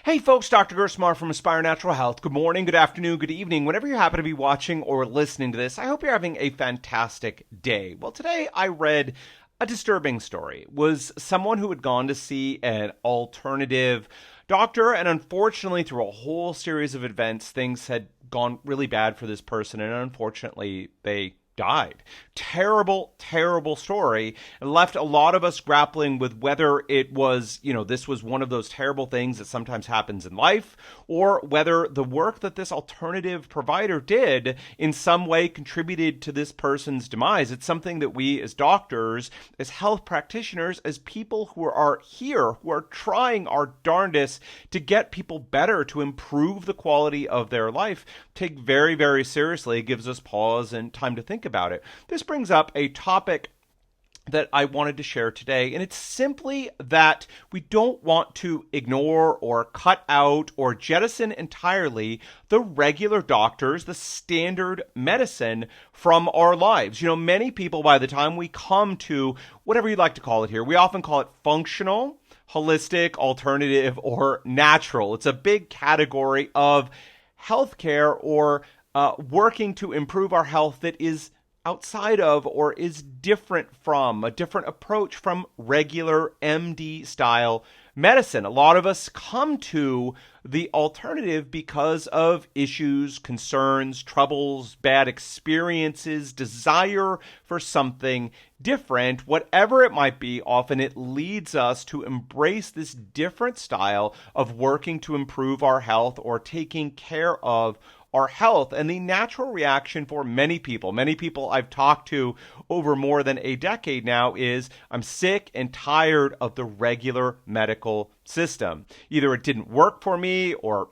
Hey folks, Dr. Gerstmar from Aspire Natural Health. Good morning, good afternoon, good evening. Whenever you happen to be watching or listening to this, I hope you're having a fantastic day. Well, today I read a disturbing story. It was someone who had gone to see an alternative doctor, and unfortunately, through a whole series of events, things had gone really bad for this person, and unfortunately, they died. Terrible, terrible story. It left a lot of us grappling with whether it was, this was one of those terrible things that sometimes happens in life, or whether the work that this alternative provider did in some way contributed to this person's demise. It's something that we as doctors, as health practitioners, as people who are here, who are trying our darndest to get people better, to improve the quality of their life, take very, very seriously. It gives us pause and time to think about it. This brings up a topic that I wanted to share today, and it's simply that we don't want to ignore or cut out or jettison entirely the regular doctors, the standard medicine from our lives. Many people, by the time we come to whatever you'd like to call it here, we often call it functional, holistic, alternative, or natural. It's a big category of healthcare or working to improve our health that is outside of or is different from, a different approach from regular MD style medicine. A lot of us come to the alternative because of issues, concerns, troubles, bad experiences, desire for something different. Whatever it might be, often it leads us to embrace this different style of working to improve our health or taking care of our health. And the natural reaction for many people I've talked to over more than a decade now, is I'm sick and tired of the regular medical system. Either it didn't work for me, or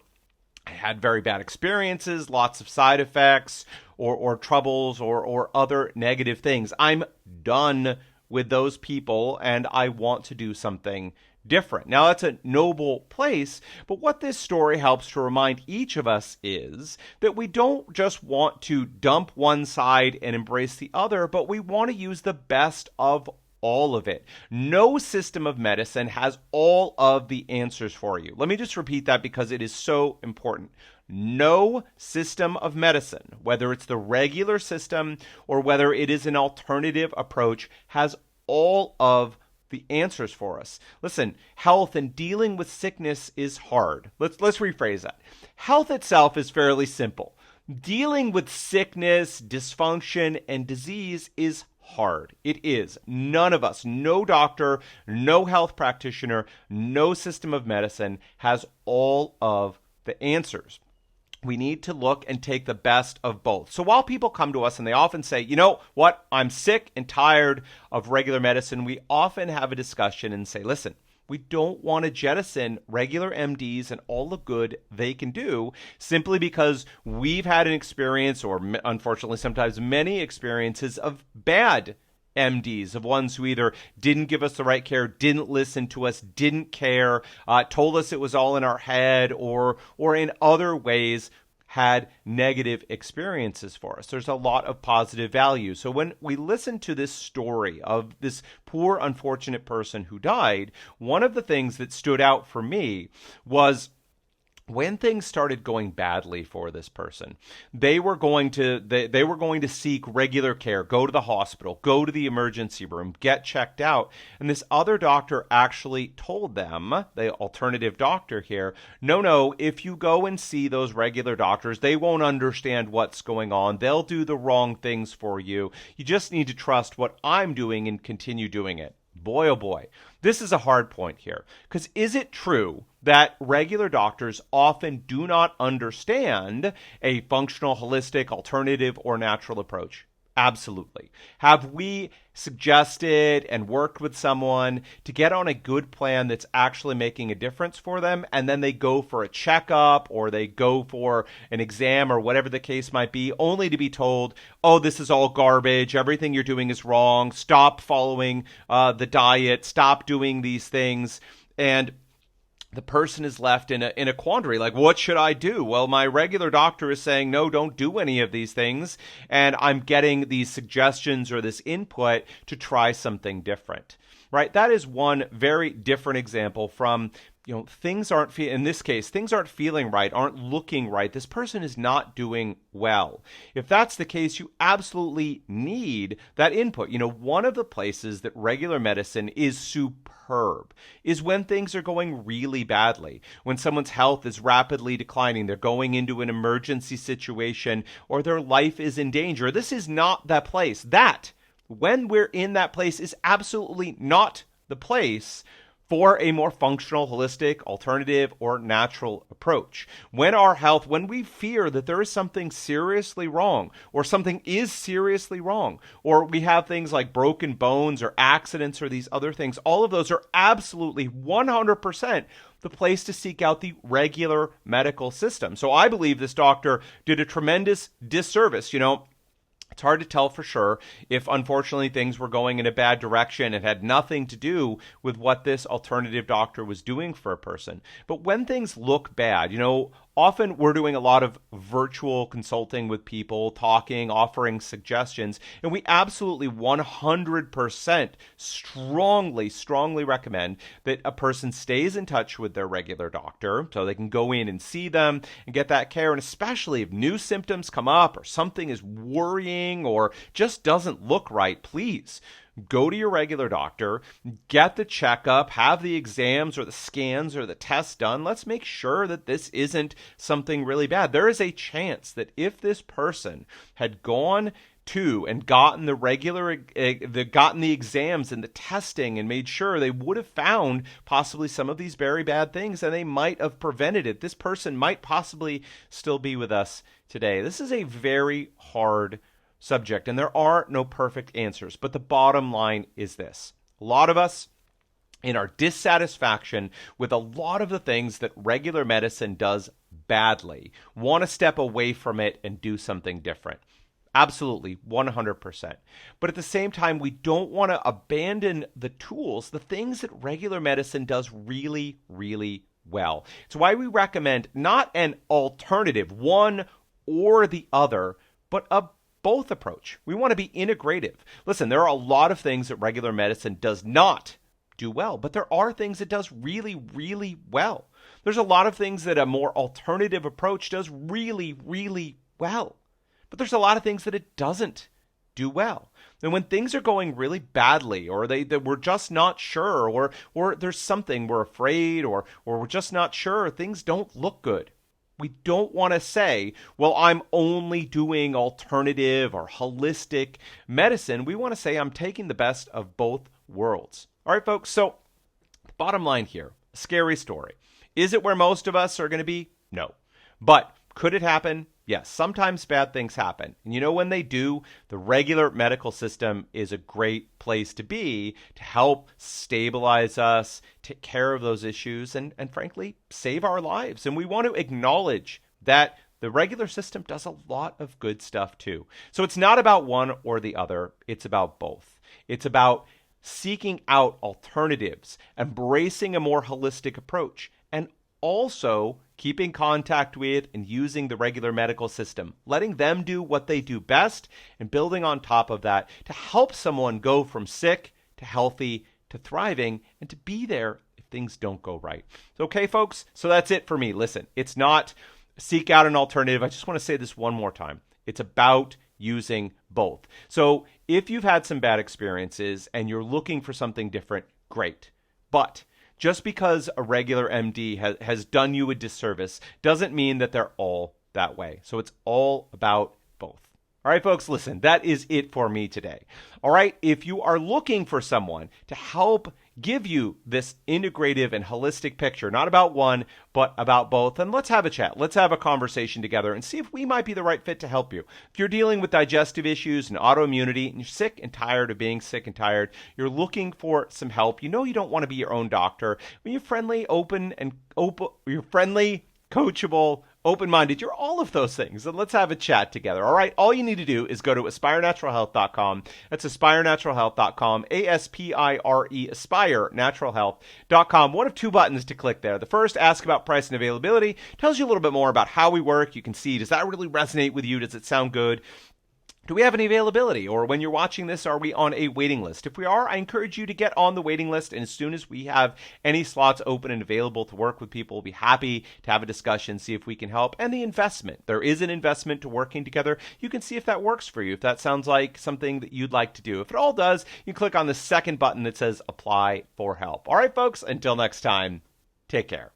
I had very bad experiences, lots of side effects, or troubles, or other negative things. I'm done with those people, and I want to do something different. Now, that's a noble place, but what this story helps to remind each of us is that we don't just want to dump one side and embrace the other, but we want to use the best of all of it. No system of medicine has all of the answers for you. Let me just repeat that because it is so important. No system of medicine, whether it's the regular system or whether it is an alternative approach, has all of the answers for us. Listen, health and dealing with sickness is hard. Let's rephrase that. Health itself is fairly simple. Dealing with sickness, dysfunction, and disease is hard. It is. None of us, no doctor, no health practitioner, no system of medicine has all of the answers. We need to look and take the best of both. So while people come to us and they often say, you know what, I'm sick and tired of regular medicine, we often have a discussion and say, listen, we don't want to jettison regular MDs and all the good they can do simply because we've had an experience, or unfortunately sometimes many experiences, of bad MDs, of ones who either didn't give us the right care, didn't listen to us, didn't care, told us it was all in our head, or in other ways had negative experiences for us. There's a lot of positive value. So when we listen to this story of this poor, unfortunate person who died, one of the things that stood out for me was when things started going badly for this person, they were going to seek regular care, go to the hospital, go to the emergency room, get checked out. And this other doctor actually told them, the alternative doctor here, no, if you go and see those regular doctors, they won't understand what's going on. They'll do the wrong things for you. You just need to trust what I'm doing and continue doing it. Boy, oh boy, this is a hard point here. Because is it true that regular doctors often do not understand a functional, holistic, alternative, or natural approach? Absolutely. Have we suggested and worked with someone to get on a good plan that's actually making a difference for them, and then they go for a checkup or they go for an exam or whatever the case might be, only to be told, oh, this is all garbage, everything you're doing is wrong, stop following the diet, stop doing these things, and the person is left in a quandary, like, what should I do? Well, my regular doctor is saying, no, don't do any of these things, and I'm getting these suggestions or this input to try something different, right? That is one very different example from things aren't in this case, things aren't feeling right, aren't looking right. This person is not doing well. If that's the case, you absolutely need that input. One of the places that regular medicine is superb is when things are going really badly, when someone's health is rapidly declining, they're going into an emergency situation, or their life is in danger. This is not that place. When we're in that place, is absolutely not the place for a more functional, holistic, alternative, or natural approach. When we fear that there is something seriously wrong, or something is seriously wrong, or we have things like broken bones or accidents or these other things, all of those are absolutely 100% the place to seek out the regular medical system. So I believe this doctor did a tremendous disservice. It's hard to tell for sure if, unfortunately, things were going in a bad direction and had nothing to do with what this alternative doctor was doing for a person. But when things look bad, often we're doing a lot of virtual consulting with people, talking, offering suggestions, and we absolutely 100% strongly recommend that a person stays in touch with their regular doctor so they can go in and see them and get that care. And especially if new symptoms come up or something is worrying or just doesn't look right, please go to your regular doctor, get the checkup, have the exams or the scans or the tests done. Let's make sure that this isn't something really bad. There is a chance that if this person had gone to and gotten gotten the exams and the testing and made sure, they would have found possibly some of these very bad things, and they might have prevented it. This person might possibly still be with us today. This is a very hard subject, and there are no perfect answers. But the bottom line is this: a lot of us, in our dissatisfaction with a lot of the things that regular medicine does badly, want to step away from it and do something different. Absolutely, 100%. But at the same time, we don't want to abandon the tools, the things that regular medicine does really, really well. It's why we recommend not an alternative, one or the other, but a both approach. We want to be integrative. Listen, there are a lot of things that regular medicine does not do well, but there are things it does really, really well. There's a lot of things that a more alternative approach does really, really well, but there's a lot of things that it doesn't do well. And when things are going really badly, or that we're just not sure, or there's something we're afraid, or we're just not sure, things don't look good. We don't want to say, well, I'm only doing alternative or holistic medicine. We want to say I'm taking the best of both worlds. All right, folks, so bottom line here, a scary story. Is it where most of us are going to be? No. But could it happen? Yes, sometimes bad things happen. And when they do, the regular medical system is a great place to be to help stabilize us, take care of those issues, and frankly, save our lives. And we want to acknowledge that the regular system does a lot of good stuff too. So it's not about one or the other. It's about both. It's about seeking out alternatives, embracing a more holistic approach, and also keeping contact with and using the regular medical system, letting them do what they do best, and building on top of that to help someone go from sick to healthy to thriving and to be there if things don't go right. So, okay, folks, so that's it for me. Listen, it's not seek out an alternative. I just want to say this one more time. It's about using both. So if you've had some bad experiences and you're looking for something different, great. But just because a regular MD has done you a disservice doesn't mean that they're all that way. So it's all about both. All right, folks, listen, that is it for me today. All right, if you are looking for someone to help give you this integrative and holistic picture, not about one, but about both, then let's have a chat. Let's have a conversation together and see if we might be the right fit to help you. If you're dealing with digestive issues and autoimmunity, and you're sick and tired of being sick and tired, you're looking for some help, you don't want to be your own doctor. When you're friendly, you're friendly, coachable, open-minded, you're all of those things. And let's have a chat together. All right. All you need to do is go to aspirenaturalhealth.com. That's aspirenaturalhealth.com, A-S-P-I-R-E, aspirenaturalhealth.com. One of two buttons to click there. The first, ask about price and availability, tells you a little bit more about how we work. You can see, does that really resonate with you? Does it sound good? Do we have any availability? Or when you're watching this, are we on a waiting list? If we are, I encourage you to get on the waiting list. And as soon as we have any slots open and available to work with people, we'll be happy to have a discussion, see if we can help. And the investment. There is an investment to working together. You can see if that works for you, if that sounds like something that you'd like to do. If it all does, you click on the second button that says apply for help. All right, folks, until next time, take care.